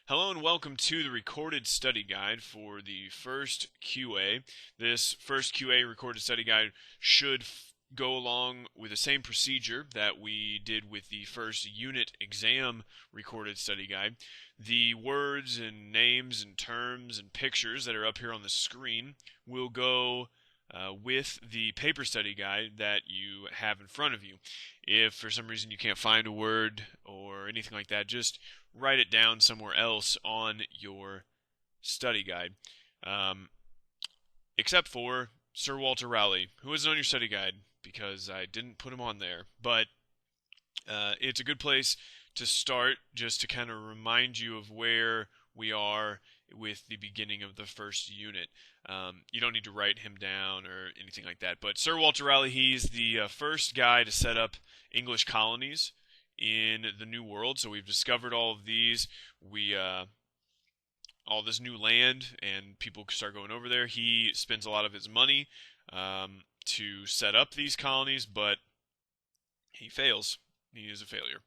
Hello and welcome to the recorded study guide for the first QA. This first QA recorded study guide should go along with the same procedure that we did with the first unit exam recorded study guide. The words and names and terms and pictures that are up here on the screen will go with the paper study guide that you have in front of you. If for some reason you can't find a word or anything like that, just write it down somewhere else on your study guide. Except for Sir Walter Raleigh, who isn't on your study guide because I didn't put him on there. But it's a good place to start just to kind of remind you of where we are with the beginning of the first unit. You don't need to write him down or anything like that. But Sir Walter Raleigh, he's the first guy to set up English colonies in the New World. So we've discovered all of these. All this new land, and people start going over there. He spends a lot of his money to set up these colonies, but he fails. He is a failure.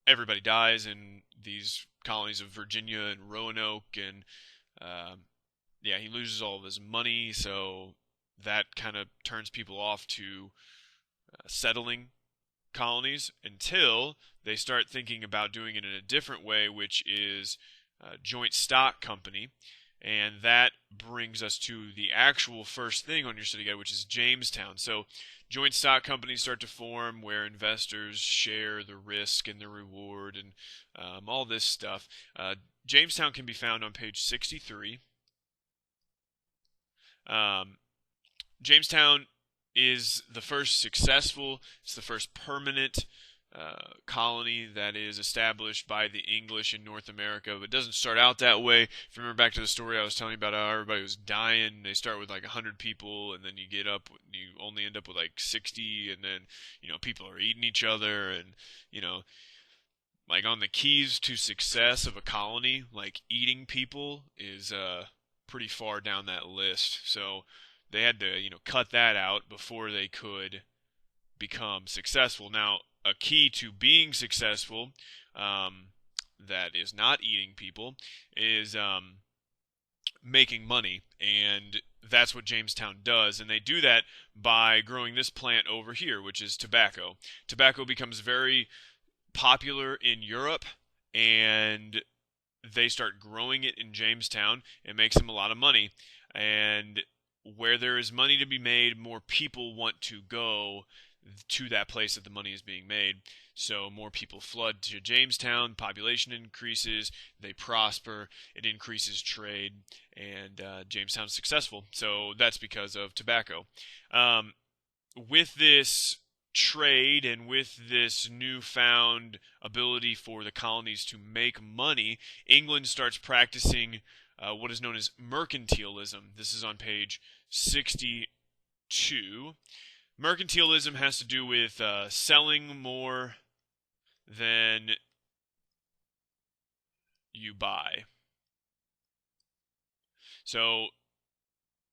Everybody dies in these colonies of Virginia and Roanoke, and yeah, he loses all of his money, so that kind of turns people off to settling colonies until they start thinking about doing it in a different way, which is joint stock company. And that brings us to the actual first thing on your study guide, which is Jamestown. So joint stock companies start to form where investors share the risk and the reward and all this stuff. Jamestown can be found on page 63. Jamestown is the first successful, it's the first permanent colony that is established by the English in North America. But it doesn't start out that way. If you remember back to the story I was telling you about how everybody was dying, they start with like 100 people, and then you only end up with like 60, and then, people are eating each other, and, like on the keys to success of a colony, like eating people is pretty far down that list. So they had to, cut that out before they could become successful. Now, a key to being successful that is not eating people is making money, and that's what Jamestown does. And they do that by growing this plant over here, which is tobacco. Tobacco becomes very popular in Europe, and they start growing it in Jamestown. It makes them a lot of money, and where there is money to be made, more people want to go to that place that the money is being made. So more people flood to Jamestown, population increases, they prosper, it increases trade, and Jamestown's successful. So that's because of tobacco. With this trade and with this newfound ability for the colonies to make money, England starts practicing what is known as mercantilism. This is on page 62. Mercantilism has to do with selling more than you buy. So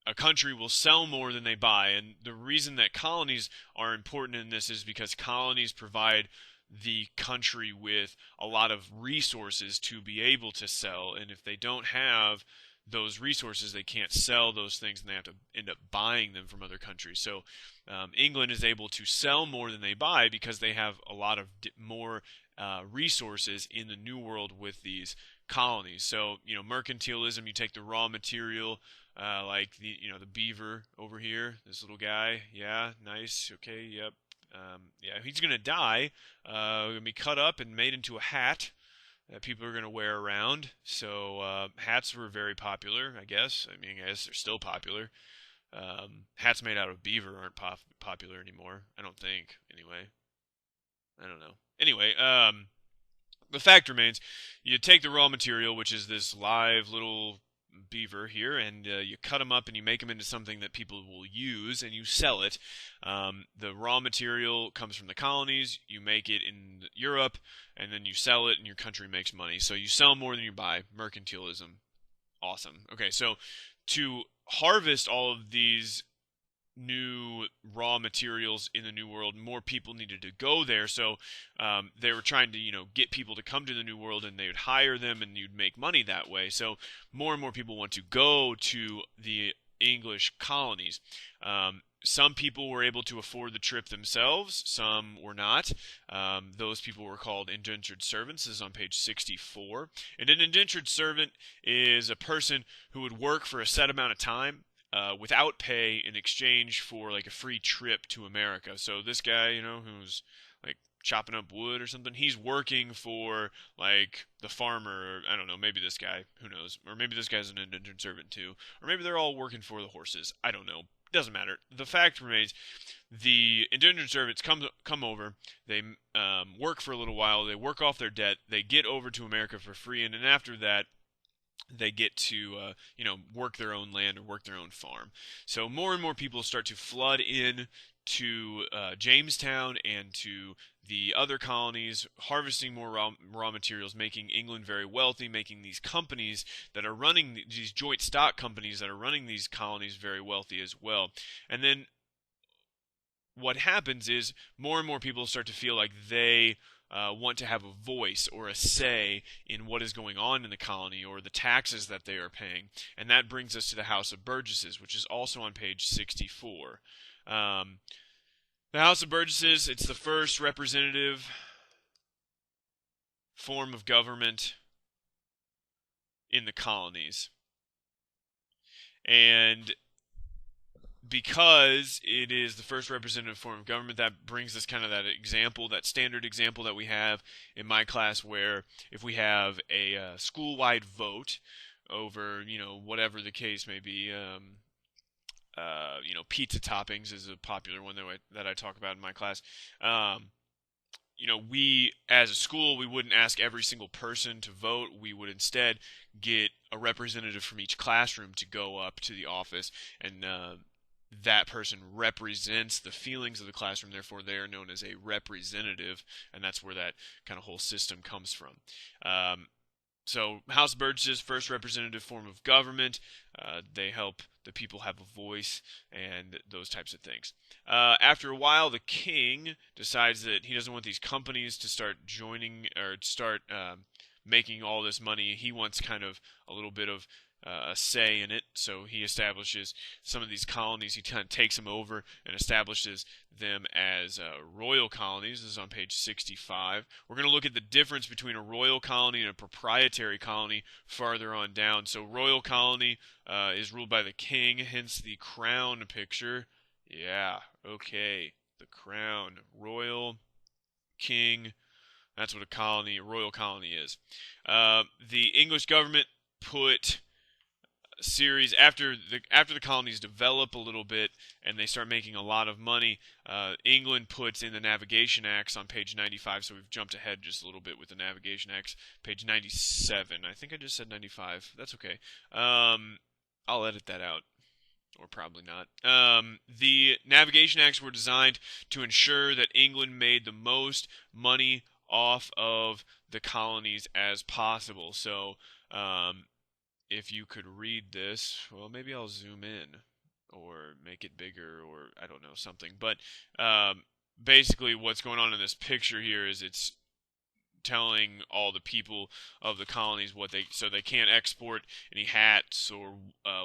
a country will sell more than they buy, and the reason that colonies are important in this is because colonies provide the country with a lot of resources to be able to sell, and if they don't have those resources, they can't sell those things, and they have to end up buying them from other countries. So England is able to sell more than they buy because they have a lot of more resources in the New World with these colonies. So, mercantilism, you take the raw material, like the beaver over here, this little guy. Yeah, nice. Okay, yep. Yeah, he's going to die. Going to be cut up and made into a hat that people are going to wear around. So hats were very popular, I guess. I guess they're still popular. Hats made out of beaver aren't popular anymore. I don't think, anyway. I don't know. Anyway, the fact remains, you take the raw material, which is this live little beaver here, and you cut them up and you make them into something that people will use, and you sell it. The raw material comes from the colonies, you make it in Europe, and then you sell it and your country makes money. So you sell more than you buy. Mercantilism. Awesome. Okay, so to harvest all of these new raw materials in the New World. More people needed to go there, so they were trying to, get people to come to the New World, and they would hire them, and you'd make money that way. So more and more people want to go to the English colonies. Some people were able to afford the trip themselves, some were not. Those people were called indentured servants. This is on page 64. And an indentured servant is a person who would work for a set amount of time without pay in exchange for like a free trip to America. So this guy, who's like chopping up wood or something, he's working for like the farmer, or I don't know, maybe this guy, who knows, or maybe this guy's an indentured servant too, or maybe they're all working for the horses. I don't know. Doesn't matter. The fact remains, the indentured servants come over. They work for a little while. They work off their debt. They get over to America for free, and then after that, they get to work their own land or work their own farm. So more and more people start to flood in to Jamestown and to the other colonies, harvesting more raw materials, making England very wealthy, making these companies that are running these joint stock companies that are running these colonies very wealthy as well. And then what happens is more and more people start to feel like they want to have a voice or a say in what is going on in the colony or the taxes that they are paying. And that brings us to the House of Burgesses, which is also on page 64. The House of Burgesses, it's the first representative form of government in the colonies. And because it is the first representative form of government, that brings us kind of that example, that standard example that we have in my class, where if we have a school-wide vote over, whatever the case may be, pizza toppings is a popular one that I talk about in my class. We, as a school, we wouldn't ask every single person to vote. We would instead get a representative from each classroom to go up to the office, and that person represents the feelings of the classroom. Therefore, they are known as a representative, and that's where that kind of whole system comes from. So House of Burgesses, first representative form of government. They help the people have a voice and those types of things. After a while, the king decides that he doesn't want these companies to start joining or start making all this money. He wants kind of a little bit of a say in it, so he establishes some of these colonies. He kind of takes them over and establishes them as royal colonies. This is on page 65. We're going to look at the difference between a royal colony and a proprietary colony farther on down. So royal colony is ruled by the king, hence the crown picture. Yeah, okay, the crown, royal, king. That's what a royal colony is. The English government put series after the colonies develop a little bit and they start making a lot of money. England puts in the Navigation Acts on page 95, so we've jumped ahead just a little bit with the Navigation Acts. Page 97. I think I just said 95. That's okay. I'll edit that out. Or probably not. The Navigation Acts were designed to ensure that England made the most money off of the colonies as possible. So, if you could read this, well, maybe I'll zoom in or make it bigger or I don't know, something. But basically what's going on in this picture here is it's telling all the people of the colonies so they can't export any hats or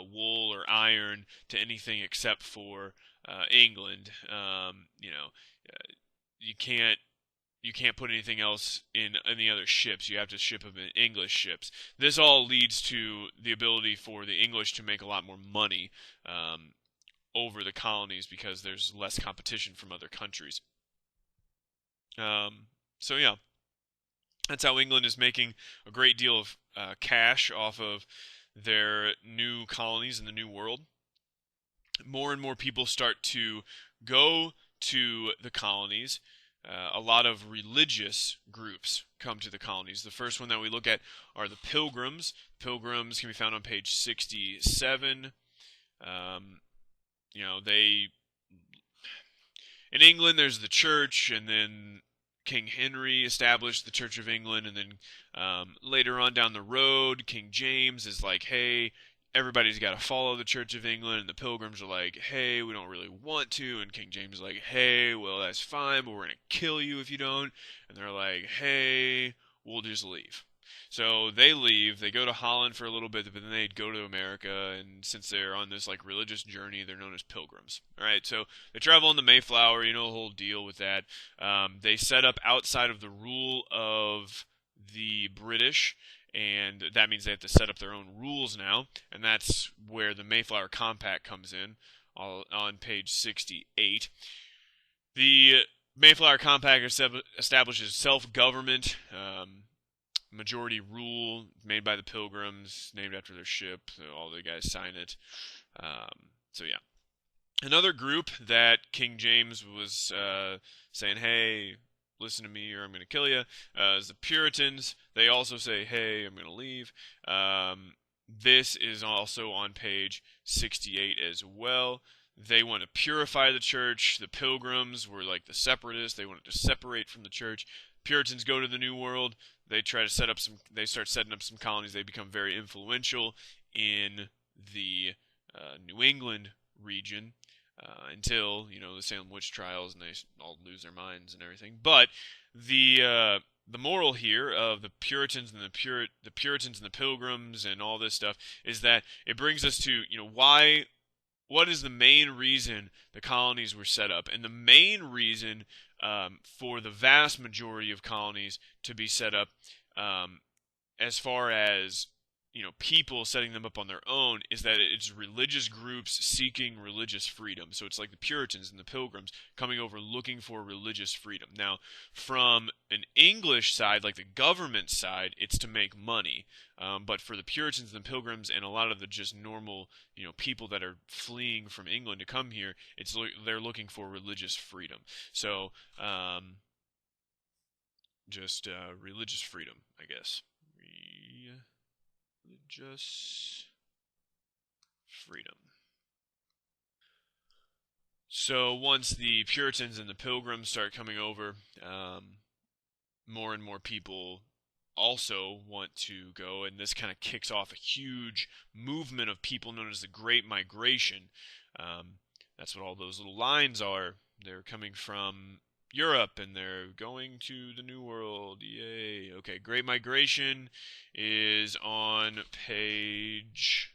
wool or iron to anything except for England. You can't put anything else in any other ships. You have to ship them in English ships. This all leads to the ability for the English to make a lot more money over the colonies because there's less competition from other countries. So yeah, that's how England is making a great deal of cash off of their new colonies in the New World. More and more people start to go to the colonies. A lot of religious groups come to the colonies. The first one that we look at are the Pilgrims. Pilgrims can be found on page 67. In England, there's the church, and then King Henry established the Church of England, and then later on down the road, King James is like, hey, everybody's got to follow the Church of England, and the Pilgrims are like, hey, we don't really want to, and King James is like, hey, well, that's fine, but we're going to kill you if you don't, and they're like, hey, we'll just leave. So they leave, they go to Holland for a little bit, but then they go to America, and since they're on this like religious journey, they're known as pilgrims. Alright, so they travel on the Mayflower, you know the whole deal with that. They set up outside of the rule of the British, and that means they have to set up their own rules now, and that's where the Mayflower Compact comes in, on page 68. The Mayflower Compact establishes self-government, majority rule made by the Pilgrims, named after their ship, so all the guys sign it. So yeah. Another group that King James was saying, hey, listen to me or I'm going to kill you, is the Puritans. They also say, hey, I'm going to leave. This is also on page 68 as well. They want to purify the church. The Pilgrims were like the separatists. They wanted to separate from the church. Puritans go to the New World. They try to set up some. They start setting up some colonies. They become very influential in the New England region. Until, you know, the Salem witch trials and they all lose their minds and everything. But the moral here of the Puritans and the Puritans and the Pilgrims and all this stuff is that it brings us to, you know, what is the main reason the colonies were set up? And the main reason for the vast majority of colonies to be set up, as far as, you know, people setting them up on their own, is that it's religious groups seeking religious freedom. So it's like the Puritans and the Pilgrims coming over looking for religious freedom. Now, from an English side, like the government side, it's to make money. But for the Puritans and the Pilgrims and a lot of the just normal, you know, people that are fleeing from England to come here, they're looking for religious freedom. So, just religious freedom, I guess. Religious freedom. So once the Puritans and the Pilgrims start coming over, more and more people also want to go, and this kind of kicks off a huge movement of people known as the Great Migration. That's what all those little lines are. They're coming from Europe, and they're going to the New World. Yay. Okay, Great Migration is on page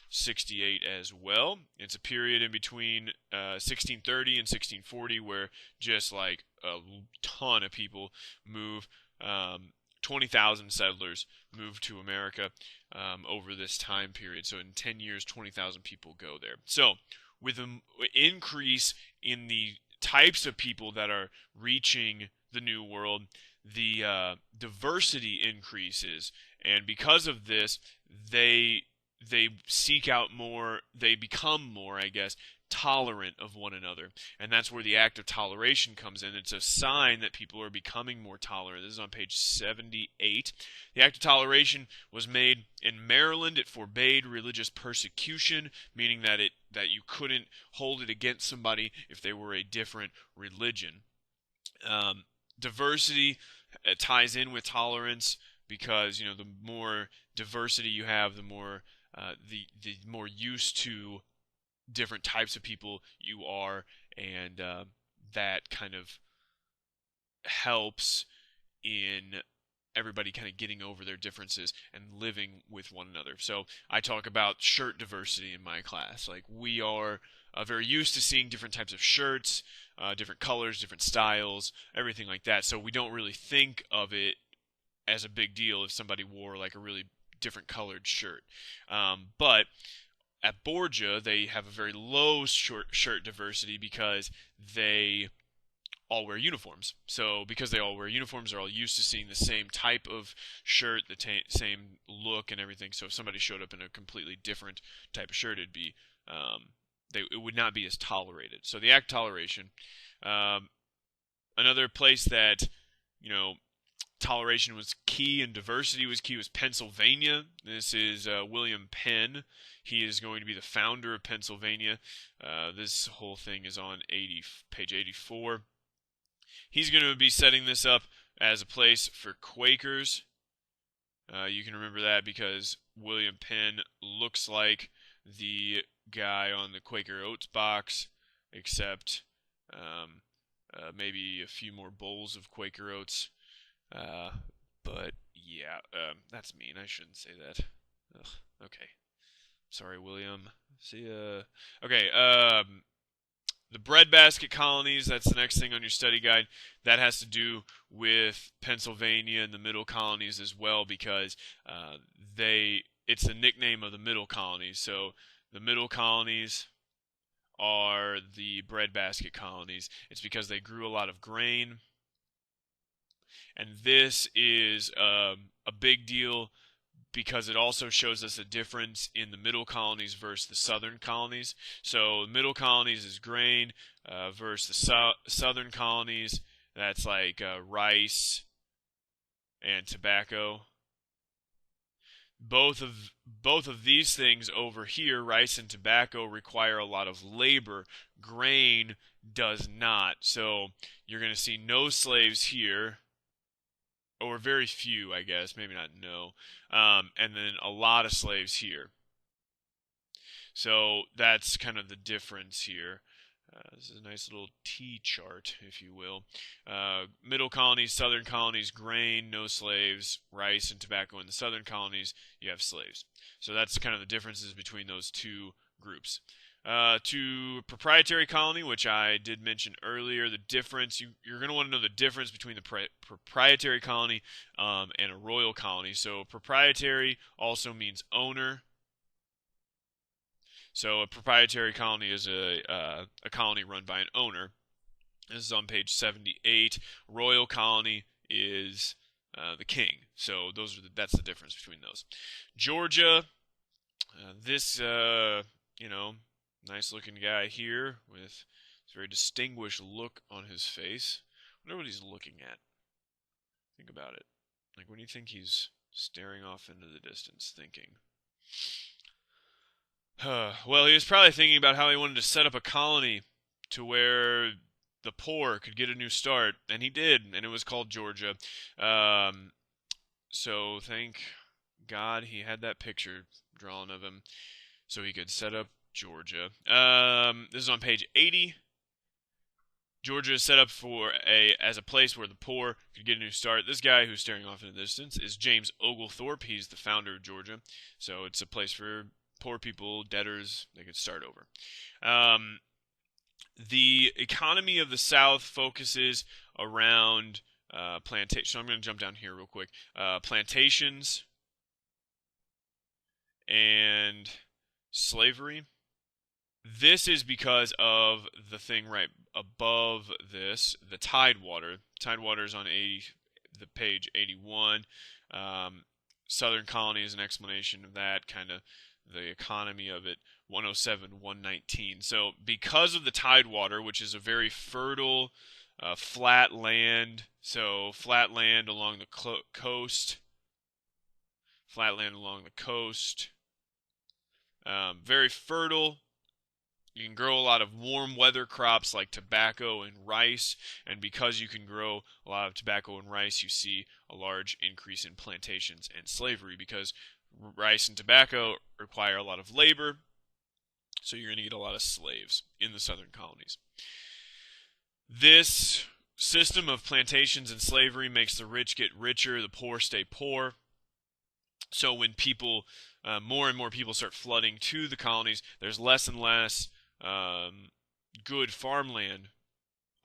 68 as well. It's a period in between 1630 and 1640 where just like a ton of people move. 20,000 settlers move to America over this time period. So in 10 years, 20,000 people go there. So with an increase in the types of people that are reaching the New World, the diversity increases, and because of this, they seek out more, they become more, I guess, tolerant of one another. And that's where the act of toleration comes in. It's a sign that people are becoming more tolerant. This is on page 78. The act of toleration was made in Maryland. It forbade religious persecution, meaning that you couldn't hold it against somebody if they were a different religion. Diversity ties in with tolerance because, you know, the more diversity you have, the more the more used to different types of people you are, and that kind of helps in everybody kind of getting over their differences and living with one another. So I talk about shirt diversity in my class. Like, we are very used to seeing different types of shirts, different colors, different styles, everything like that. So we don't really think of it as a big deal if somebody wore like a really different colored shirt. But at Borgia, they have a very low shirt diversity because they all wear uniforms. So because they all wear uniforms, they're all used to seeing the same type of shirt, the same look and everything. So if somebody showed up in a completely different type of shirt, it'd be it would not be as tolerated. So the act of toleration. Another place that, you know, toleration was key and diversity was key was Pennsylvania. This is William Penn. He is going to be the founder of Pennsylvania. This whole thing is on page 84. He's going to be setting this up as a place for Quakers. You can remember that because William Penn looks like the guy on the Quaker Oats box, except maybe a few more bowls of Quaker Oats. But yeah, that's mean. I shouldn't say that. Ugh, okay. Sorry, William. See ya. Okay, the breadbasket colonies, that's the next thing on your study guide. That has to do with Pennsylvania and the middle colonies as well, because it's a nickname of the middle colonies. So the middle colonies are the breadbasket colonies. It's because they grew a lot of grain. And this is a big deal because it also shows us a difference in the middle colonies versus the southern colonies. So middle colonies is grain versus the southern colonies. That's like rice and tobacco. Both of these things over here, rice and tobacco, require a lot of labor. Grain does not. So you're going to see no slaves here. Or very few, I guess, maybe not no, and then a lot of slaves here. So that's kind of the difference here. This is a nice little T chart, if you will. Middle colonies, southern colonies, grain, no slaves, rice and tobacco. In the southern colonies, you have slaves. So that's kind of the differences between those two groups. To proprietary colony, which I did mention earlier, the difference, you're going to want to know the difference between the proprietary colony and a royal colony. So proprietary also means owner. So a proprietary colony is a colony run by an owner. This is on page 78. Royal colony is the king. So that's the difference between those. Georgia, this, nice looking guy here with a very distinguished look on his face. I wonder what he's looking at. Think about it. Like, when do you think he's staring off into the distance thinking? Well, he was probably thinking about how he wanted to set up a colony to where the poor could get a new start, and he did, and it was called Georgia. So thank God he had that picture drawn of him so he could set up Georgia. This is on page 80. Georgia is set up as a place where the poor could get a new start. This guy who's staring off in the distance is James Oglethorpe. He's the founder of Georgia. So it's a place for poor people, debtors, they could start over. The economy of the South focuses around plantations. So I'm going to jump down here real quick. Plantations and slavery. This is because of the thing right above this, the Tidewater. Tidewater is on the page 81. Southern colony is an explanation of that, kind of the economy of it, 107, 119. So because of the Tidewater, which is a very fertile, flat land, so flat land along the coast, very fertile. You can grow a lot of warm weather crops like tobacco and rice, and because you can grow a lot of tobacco and rice, you see a large increase in plantations and slavery, because rice and tobacco require a lot of labor, so you're going to get a lot of slaves in the southern colonies. This system of plantations and slavery makes the rich get richer, the poor stay poor. So when more and more people start flooding to the colonies, there's less and less good farmland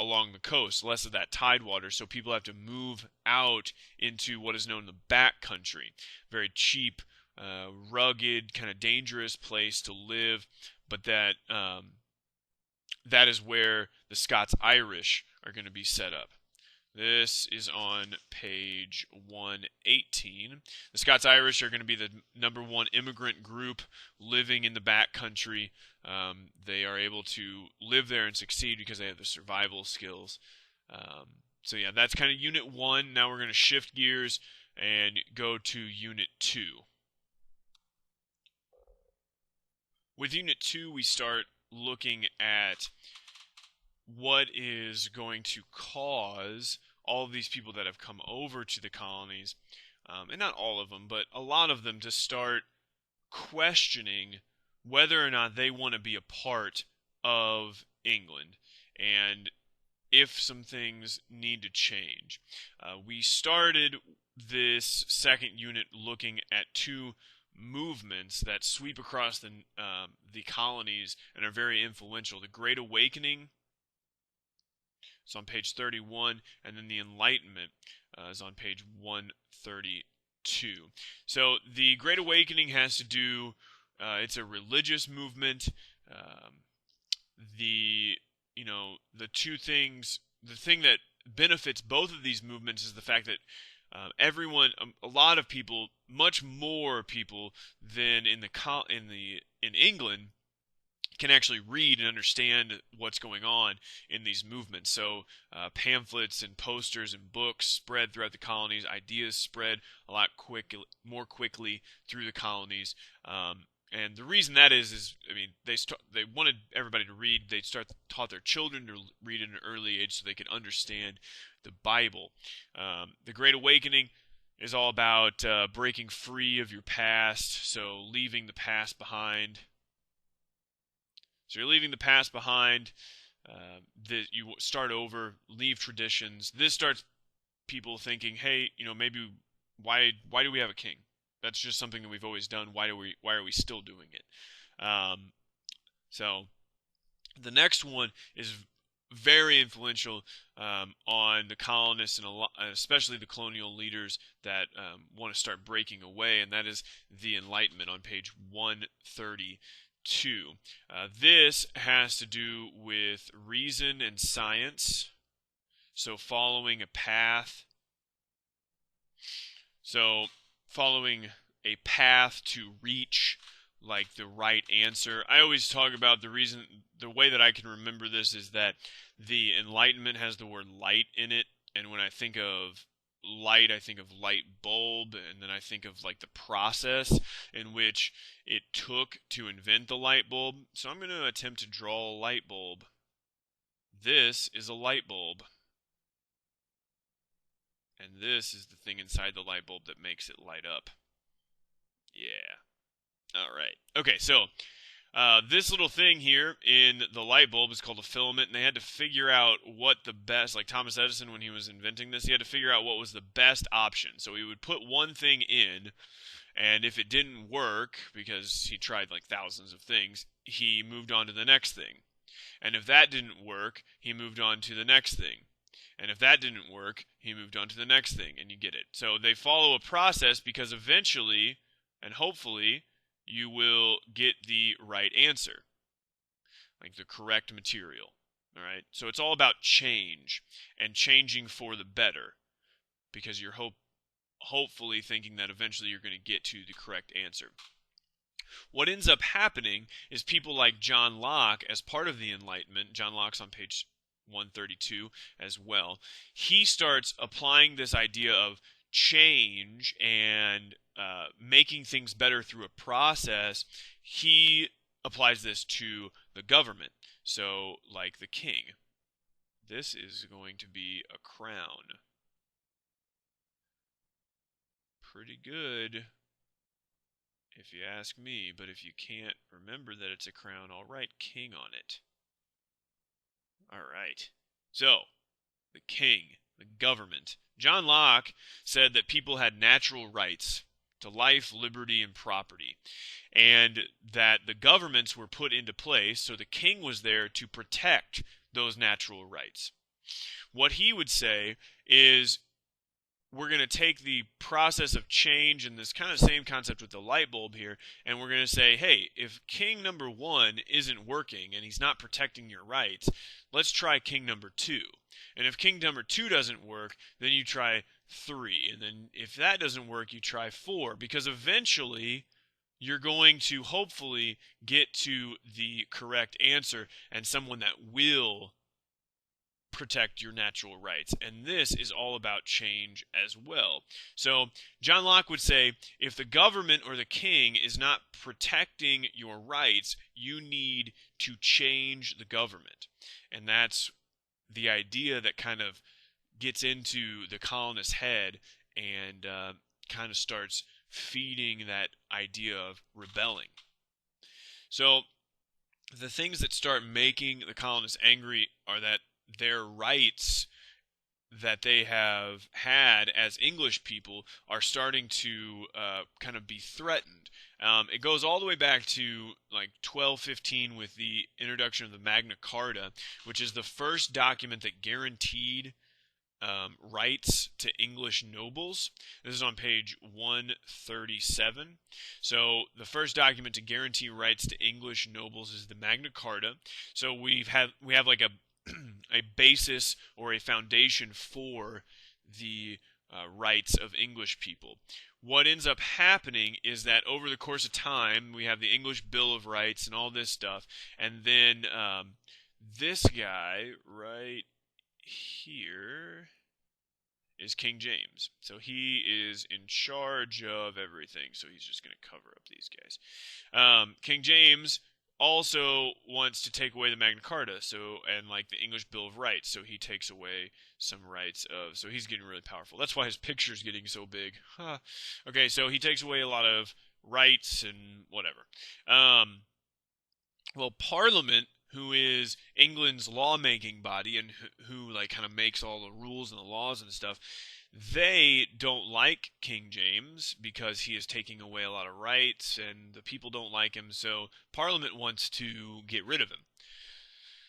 along the coast, less of that tidewater, so people have to move out into what is known as the back country. Very cheap, rugged, kind of dangerous place to live, but that is where the Scots-Irish are going to be set up. This is on page 118. The Scots-Irish are going to be the #1 immigrant group living in the back country. They are able to live there and succeed because they have the survival skills. So yeah, that's kind of Unit 1. Now we're going to shift gears and go to Unit 2. With Unit 2, we start looking at what is going to cause all of these people that have come over to the colonies, and not all of them, but a lot of them, to start questioning whether or not they want to be a part of England and if some things need to change. We started this second unit looking at two movements that sweep across the colonies and are very influential. The Great Awakening is on page 31, and then the Enlightenment is on page 132. So the Great Awakening has to do, it's a religious movement. The two things, the thing that benefits both of these movements is the fact that everyone, a lot of people, much more people than in England, can actually read and understand what's going on in these movements. So pamphlets and posters and books spread throughout the colonies. Ideas spread a lot more quickly through the colonies. And the reason that is I mean, they wanted everybody to read. They taught their children to read at an early age so they could understand the Bible. The Great Awakening is all about breaking free of your past, so leaving the past behind. So you're leaving the past behind. You start over, leave traditions. This starts people thinking, hey, maybe why do we have a king? That's just something that we've always done. Why are we still doing it? So the next one is very influential on the colonists and especially the colonial leaders that want to start breaking away, and that is the Enlightenment on page 132. This has to do with reason and science, so following a path. So following a path to reach like the right answer. I always talk about the way that I can remember this is that the Enlightenment has the word light in it, and when I think of light, I think of light bulb, and then I think of like the process in which it took to invent the light bulb. So I'm going to attempt to draw a light bulb. This is a light bulb. And this is the thing inside the light bulb that makes it light up. Yeah. All right. Okay, so this little thing here in the light bulb is called a filament, and they had to figure out what the best, like Thomas Edison when he was inventing this, he had to figure out what was the best option. So he would put one thing in, and if it didn't work, because he tried like thousands of things, he moved on to the next thing. And if that didn't work, he moved on to the next thing. And if that didn't work, he moved on to the next thing, and you get it. So they follow a process because eventually, and hopefully, you will get the right answer, like the correct material. All right? So it's all about change and changing for the better, because you're hopefully thinking that eventually you're going to get to the correct answer. What ends up happening is people like John Locke, as part of the Enlightenment, John Locke's on page 132 as well, he starts applying this idea of change and making things better through a process. He applies this to the government. So, like the king, this is going to be a crown. Pretty good, if you ask me, but if you can't remember that it's a crown, I'll write king on it. All right. So, the king, the government. John Locke said that people had natural rights to life, liberty, and property, and that the governments were put into place, so the king was there to protect those natural rights. What he would say is, we're going to take the process of change and this kind of same concept with the light bulb here, and we're going to say, hey, if king number 1 isn't working and he's not protecting your rights, let's try king number 2. And if king number 2 doesn't work, then you try 3. And then if that doesn't work, you try 4. Because eventually, you're going to hopefully get to the correct answer and someone that will protect your natural rights. And this is all about change as well. So John Locke would say, if the government or the king is not protecting your rights, you need to change the government. And that's the idea that kind of gets into the colonist's head and kind of starts feeding that idea of rebelling. So the things that start making the colonists angry are that their rights that they have had as English people are starting to kind of be threatened. It goes all the way back to like 1215 with the introduction of the Magna Carta, which is the first document that guaranteed rights to English nobles. This is on page 137. So the first document to guarantee rights to English nobles is the Magna Carta. So we have like a a basis or a foundation for the rights of English people. What ends up happening is that over the course of time, we have the English Bill of Rights and all this stuff, and then this guy right here is King James. So he is in charge of everything. So he's just going to cover up these guys. King James also wants to take away the Magna Carta, and like the English Bill of Rights. So he takes away some rights of. So he's getting really powerful. That's why his picture's getting so big. Huh. Okay, so he takes away a lot of rights and whatever. Well, Parliament, who is England's lawmaking body and who like kind of makes all the rules and the laws and stuff, they don't like King James because he is taking away a lot of rights and the people don't like him, so Parliament wants to get rid of him.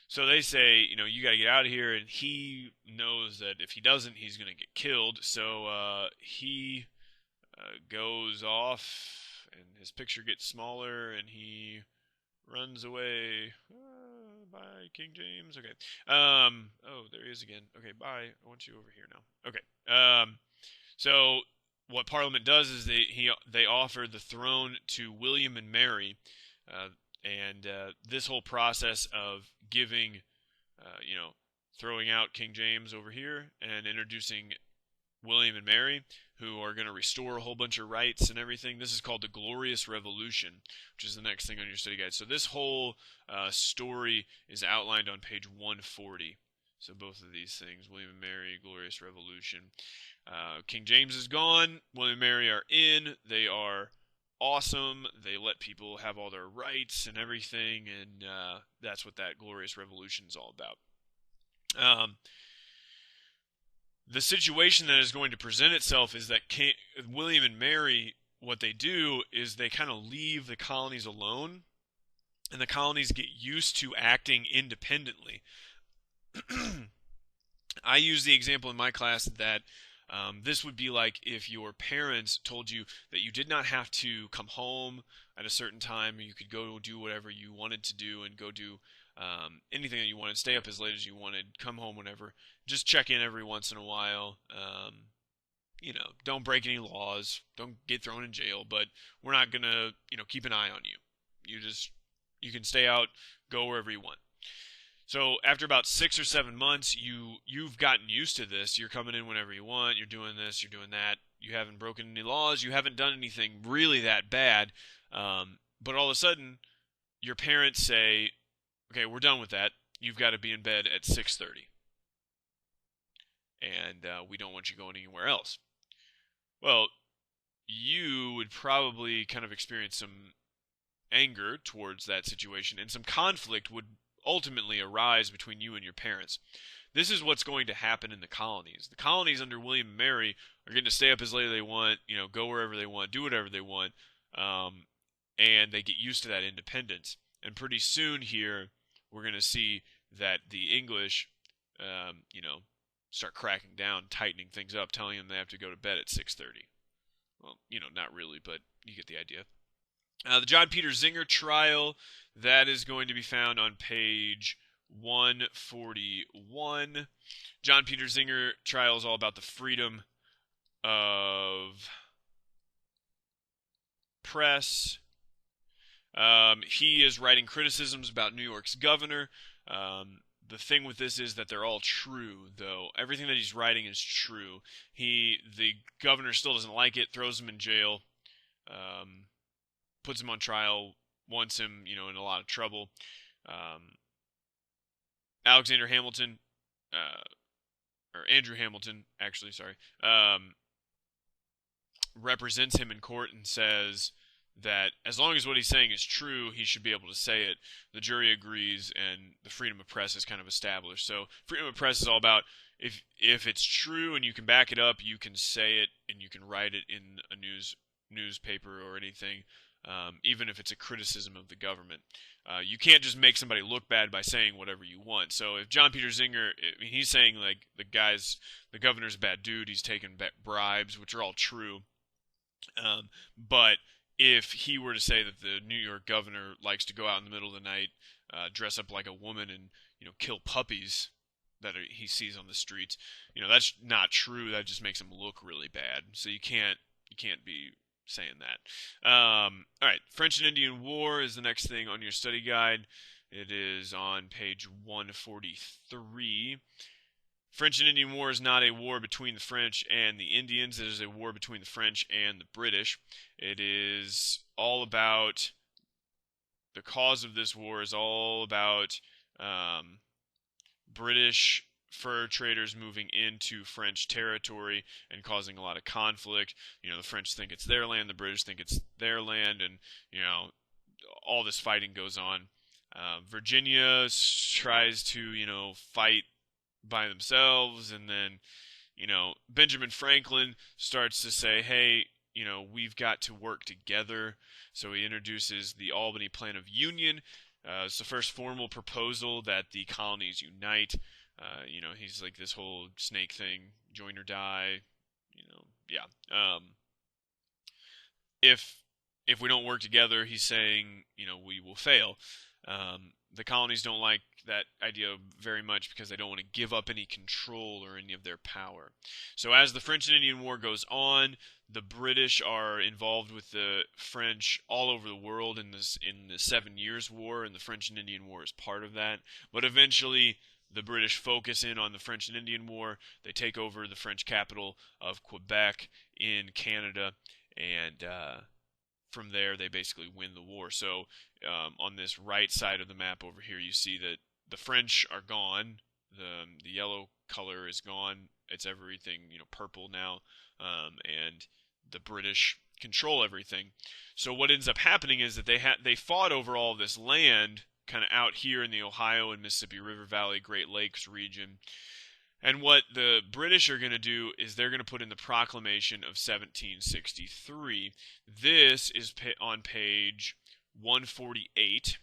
So they say, you got to get out of here, and he knows that if he doesn't, he's going to get killed, so he goes off, and his picture gets smaller, and he runs away. Bye, King James. Okay. Oh, there he is again. Okay, bye. I want you over here now. Okay. So what Parliament does is they offer the throne to William and Mary, and this whole process of giving, throwing out King James over here and introducing William and Mary, who are going to restore a whole bunch of rights and everything. This is called the Glorious Revolution, which is the next thing on your study guide. So this whole story is outlined on page 140. So both of these things, William and Mary, Glorious Revolution. King James is gone. William and Mary are in. They are awesome. They let people have all their rights and everything, and that's what that Glorious Revolution is all about. The situation that is going to present itself is that William and Mary, what they do is they kind of leave the colonies alone, and the colonies get used to acting independently. I use the example in my class that this would be like if your parents told you that you did not have to come home at a certain time, or you could go do whatever you wanted to do and go do anything that you wanted, stay up as late as you wanted, come home whenever, just check in every once in a while. Don't break any laws, don't get thrown in jail, but we're not gonna, keep an eye on you. You can stay out, go wherever you want. So after about 6 or 7 months, you've gotten used to this. You're coming in whenever you want. You're doing this. You're doing that. You haven't broken any laws. You haven't done anything really that bad. But all of a sudden, your parents say, "Okay, we're done with that. You've got to be in bed at 6:30, and we don't want you going anywhere else." Well, you would probably kind of experience some anger towards that situation, and some conflict would ultimately arise between you and your parents. This is what's going to happen in the colonies. The colonies under William and Mary are going to stay up as late as they want, go wherever they want, do whatever they want, and they get used to that independence. And pretty soon here, we're going to see that the English, start cracking down, tightening things up, telling them they have to go to bed at 6:30. Well, not really, but you get the idea. The John Peter Zinger trial, that is going to be found on page 141. John Peter Zinger trial is all about the freedom of press. He is writing criticisms about New York's governor. The thing with this is that they're all true, though. Everything that he's writing is true. The governor still doesn't like it, throws him in jail, puts him on trial, wants him, in a lot of trouble. Alexander Hamilton, or Andrew Hamilton, actually, sorry, represents him in court and says that as long as what he's saying is true, he should be able to say it. The jury agrees, and the freedom of press is kind of established. So freedom of press is all about if it's true and you can back it up, you can say it and you can write it in a newspaper or anything, even if it's a criticism of the government. You can't just make somebody look bad by saying whatever you want. So if John Peter Zenger, I mean, he's saying like the governor's a bad dude, he's taking bribes, which are all true. But if he were to say that the New York governor likes to go out in the middle of the night, dress up like a woman, and kill puppies that he sees on the streets, that's not true. That just makes him look really bad. So you can't be saying that. All right, French and Indian War is the next thing on your study guide. It is on page 143. French and Indian War is not a war between the French and the Indians. It is a war between the French and the British. It is all about, the cause of this war is all about British fur traders moving into French territory and causing a lot of conflict. The French think it's their land, the British think it's their land, and all this fighting goes on. Virginia tries to fight by themselves, and then Benjamin Franklin starts to say, hey, we've got to work together. So he introduces the Albany Plan of Union. It's the first formal proposal that the colonies unite. He's like this whole snake thing, join or die. Yeah. If we don't work together, he's saying, we will fail. The colonies don't like that idea very much because they don't want to give up any control or any of their power. So as the French and Indian War goes on, the British are involved with the French all over the world in the 7 Years' War, and the French and Indian War is part of that. But eventually, the British focus in on the French and Indian War. They take over the French capital of Quebec in Canada, and from there they basically win the war. So on this right side of the map over here, you see that the French are gone. The yellow color is gone. It's everything purple now, and the British control everything. So what ends up happening is that they fought over all this land kind of out here in the Ohio and Mississippi River Valley, Great Lakes region. And what the British are going to do is they're going to put in the Proclamation of 1763. This is on page 148.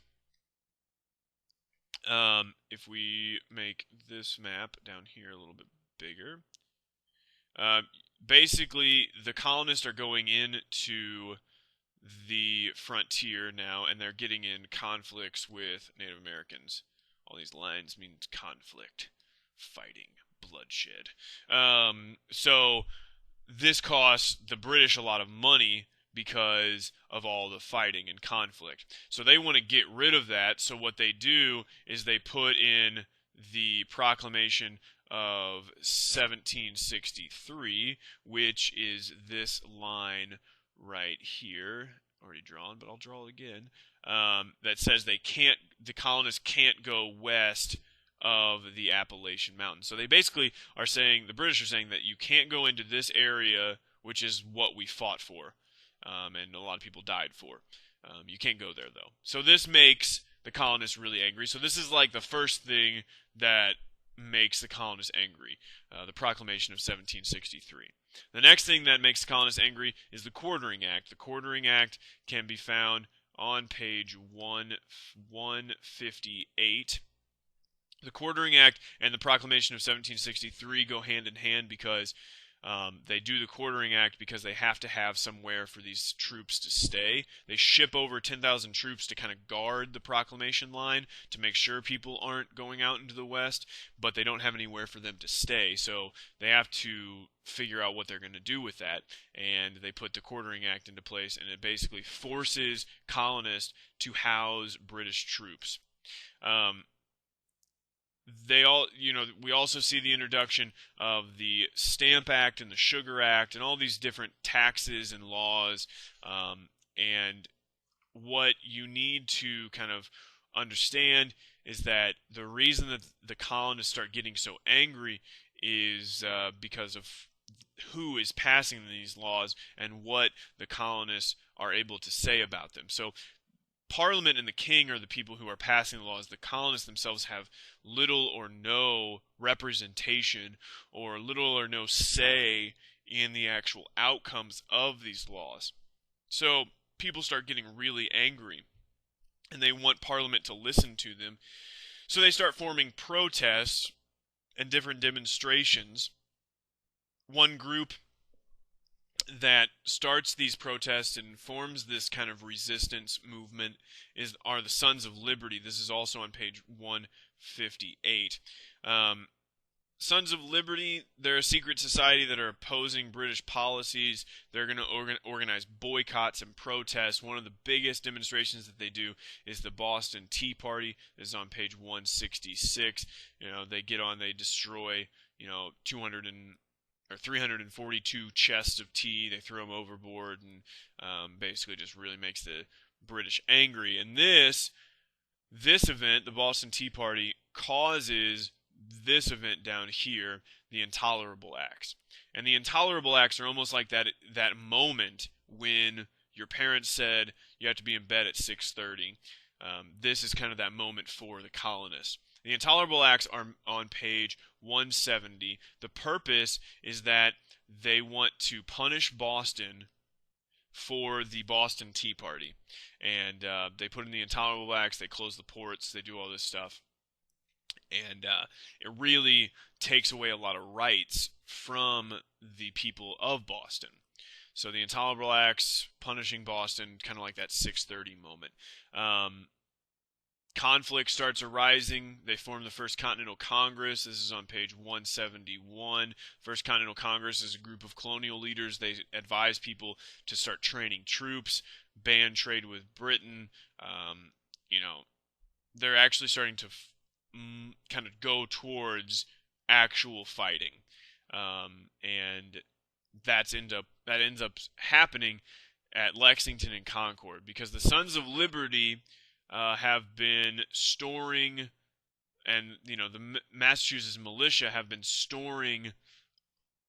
If we make this map down here a little bit bigger, basically the colonists are going into the frontier now, and they're getting in conflicts with Native Americans. All these lines mean conflict, fighting, bloodshed. So this costs the British a lot of money because of all the fighting and conflict. So they want to get rid of that. So what they do is they put in the Proclamation of 1763, which is this line right here, already drawn, but I'll draw it again, that says the colonists can't go west of the Appalachian Mountains. So they basically are saying, the British are saying that you can't go into this area, which is what we fought for, and a lot of people died for. You can't go there, though. So this makes the colonists really angry. So this is like the first thing that makes the colonists angry, the Proclamation of 1763. The next thing that makes the colonists angry is the Quartering Act. The Quartering Act can be found on page 158. The Quartering Act and the Proclamation of 1763 go hand in hand because they do the Quartering Act because they have to have somewhere for these troops to stay. They ship over 10,000 troops to kind of guard the proclamation line to make sure people aren't going out into the West, but they don't have anywhere for them to stay. So they have to figure out what they're going to do with that, and they put the Quartering Act into place, and it basically forces colonists to house British troops. We also see the introduction of the Stamp Act and the Sugar Act and all these different taxes and laws. And what you need to kind of understand is that the reason that the colonists start getting so angry is because of who is passing these laws and what the colonists are able to say about them. So Parliament and the king are the people who are passing the laws. The colonists themselves have little or no representation or little or no say in the actual outcomes of these laws. So people start getting really angry and they want Parliament to listen to them. So they start forming protests and different demonstrations. One group that starts these protests and forms this kind of resistance movement are the Sons of Liberty. This is also on page 158. Sons of Liberty, they're a secret society that are opposing British policies. They're going to organize boycotts and protests. One of the biggest demonstrations that they do is the Boston Tea Party. This is on page 166. They get on, they destroy, 342 chests of tea. They throw them overboard and basically just really makes the British angry. And this event, the Boston Tea Party, causes this event down here, the Intolerable Acts. And the Intolerable Acts are almost like that moment when your parents said you have to be in bed at 6:30. This is kind of that moment for the colonists. The Intolerable Acts are on page 170. The purpose is that they want to punish Boston for the Boston Tea Party. And they put in the Intolerable Acts, they close the ports, they do all this stuff. And it really takes away a lot of rights from the people of Boston. So the Intolerable Acts, punishing Boston, kind of like that 6:30 moment. Conflict starts arising. They form the First Continental Congress. This is on page 171. First Continental Congress is a group of colonial leaders. They advise people to start training troops, ban trade with Britain. They're actually starting to kind of go towards actual fighting, and that ends up happening at Lexington and Concord, because the Sons of Liberty have been storing, and the Massachusetts militia have been storing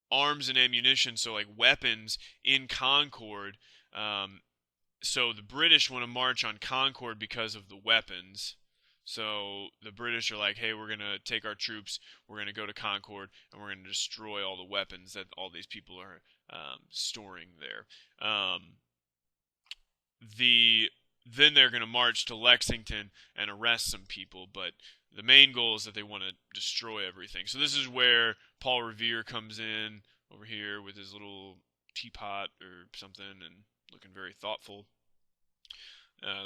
arms and ammunition, so like weapons, in Concord. So the British want to march on Concord because of the weapons. So the British are like, hey, we're going to take our troops, we're going to go to Concord, and we're going to destroy all the weapons that all these people are storing there. Then they're going to march to Lexington and arrest some people, but the main goal is that they want to destroy everything. So this is where Paul Revere comes in over here with his little teapot or something and looking very thoughtful.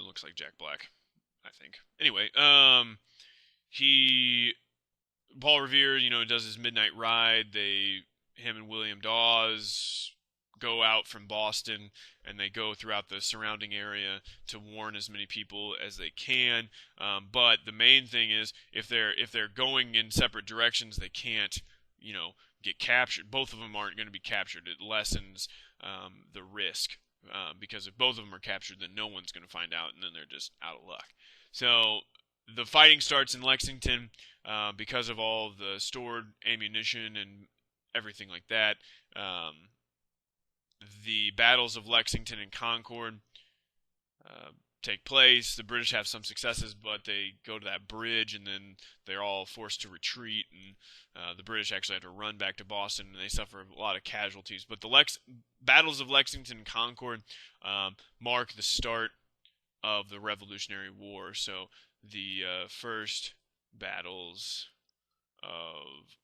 Looks like Jack Black, I think. Anyway, Paul Revere, does his midnight ride. Him and William Dawes go out from Boston, and they go throughout the surrounding area to warn as many people as they can. But the main thing is, if they're going in separate directions, they can't, get captured. Both of them aren't going to be captured. It lessens the risk, because if both of them are captured, then no one's going to find out, and then they're just out of luck. So the fighting starts in Lexington because of all the stored ammunition and everything like that. The battles of Lexington and Concord take place. The British have some successes, but they go to that bridge, and then they're all forced to retreat, and the British actually have to run back to Boston, and they suffer a lot of casualties. But the battles of Lexington and Concord mark the start of the Revolutionary War. So the first battles of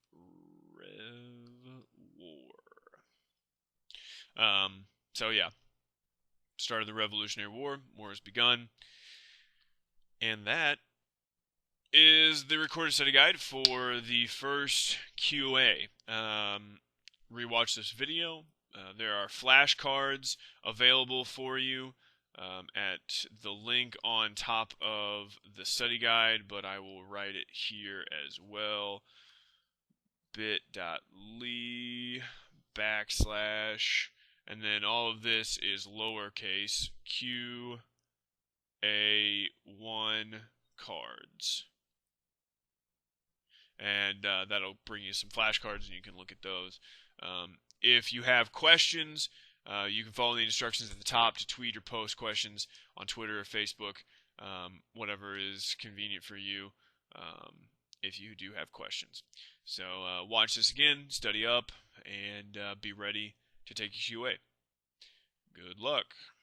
Rev War. So yeah, start of the Revolutionary War. War has begun. And that is the recorded study guide for the first QA. Rewatch this video. There are flashcards available for you at the link on top of the study guide, but I will write it here as well. bit.ly/ and then all of this is lowercase QA1 cards. And that'll bring you some flashcards, and you can look at those. If you have questions, you can follow the instructions at the top to tweet or post questions on Twitter or Facebook, whatever is convenient for you, if you do have questions. So watch this again, study up, and be ready to take your QA. Good luck.